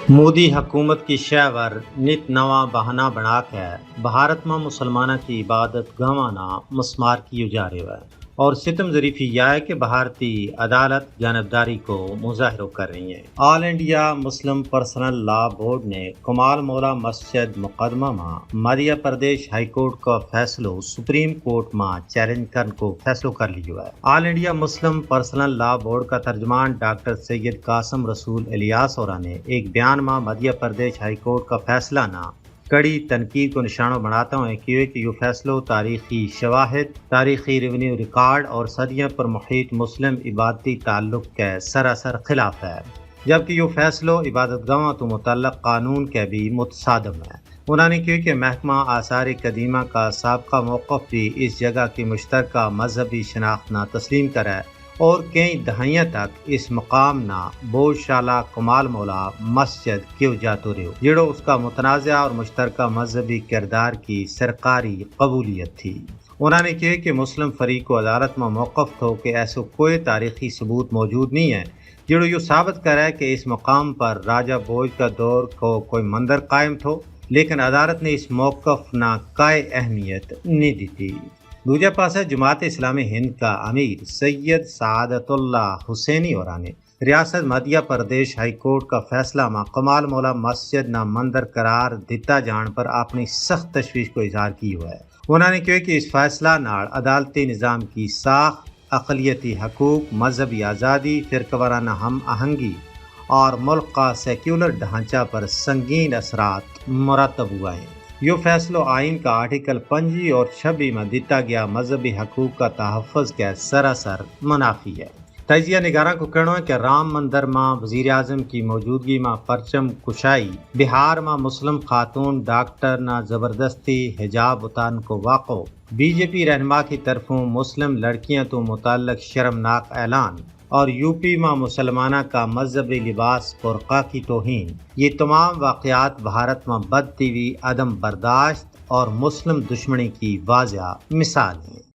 مودی حکومت کی شہور نت نواں بہانہ بنا کے بھارت میں مسلمانہ کی عبادت گوانا مسمار کی جا رہی ہے اور ستم ظریفی یہ ہے کہ بھارتی عدالت جانبداری کو مظاہر کر رہی ہے۔ آل انڈیا مسلم پرسنل لا بورڈ نے کمال مولا مسجد مقدمہ میں مدھیہ پردیش ہائی کورٹ کا فیصلہ سپریم کورٹ میں چیلنج کرنے کو فیصلہ کر لیا ہے۔ آل انڈیا مسلم پرسنل لا بورڈ کا ترجمان ڈاکٹر سید قاسم رسول الیاس اورا نے ایک بیان میں مدھیہ پردیش ہائی کورٹ کا فیصلہ نہ کڑی تنقید کو نشانہ بناتا ہوں کہ یہ فیصلہ تاریخی شواہد، تاریخی ریونیو ریکارڈ اور صدیوں پر محیط مسلم عبادتی تعلق کے سراسر خلاف ہے، جبکہ یہ فیصلہ عبادت گاہوں تو متعلق قانون کے بھی متصادم ہے۔ انہوں نے کہا کہ محکمہ آثار قدیمہ کا سابقہ موقف بھی اس جگہ کی مشترکہ مذہبی شناخت نہ تسلیم کرے اور کئی دہائیاں تک اس مقام نہ بوجھ شالہ کمال مولا مسجد کیوں جاتے رہے، جڑو اس کا متنازع اور مشترکہ مذہبی کردار کی سرکاری قبولیت تھی۔ انہوں نے کہا کہ مسلم فریق کو عدالت میں موقف تھو کہ ایسا کوئی تاریخی ثبوت موجود نہیں ہے جڑو یہ ثابت کرے کہ اس مقام پر راجہ بوجھ کا دور کو کوئی مندر قائم تھو، لیکن عدالت نے اس موقف نہ کوئی اہمیت نہیں دی تھی۔ دوجہ پاسے جماعت اسلامی ہند کا امیر سید سعادت اللہ حسینی اورا نے ریاست مدھیہ پردیش ہائی کورٹ کا فیصلہ میں کمال مولا مسجد نہ مندر قرار دیتا جان پر اپنی سخت تشویش کو اظہار کی ہوا ہے۔ انہوں نے کہا کہ اس فیصلہ نال عدالتی نظام کی ساخت، اقلیتی حقوق، مذہبی آزادی، فرقہ وارانہ ہم آہنگی اور ملک کا سیکولر ڈھانچہ پر سنگین اثرات مرتب ہوا ہے۔ یہ فیصلہ آئین کا آرٹیکل 25 اور 26 میں دیتا گیا مذہبی حقوق کا تحفظ کے سراسر منافی ہے۔ تجزیہ نگاراں کو کہنا ہے کہ رام مندر میں وزیر اعظم کی موجودگی میں پرچم کشائی، بہار میں مسلم خاتون ڈاکٹر نہ زبردستی حجاب اتارنے کو واقع، بی جے پی رہنما کی طرفوں مسلم لڑکیاں تو متعلق شرمناک اعلان اور یو پی میں مسلمانہ کا مذہبی لباس برقع کی توہین، یہ تمام واقعات بھارت میں بدتی ہوئی عدم برداشت اور مسلم دشمنی کی واضح مثال ہیں۔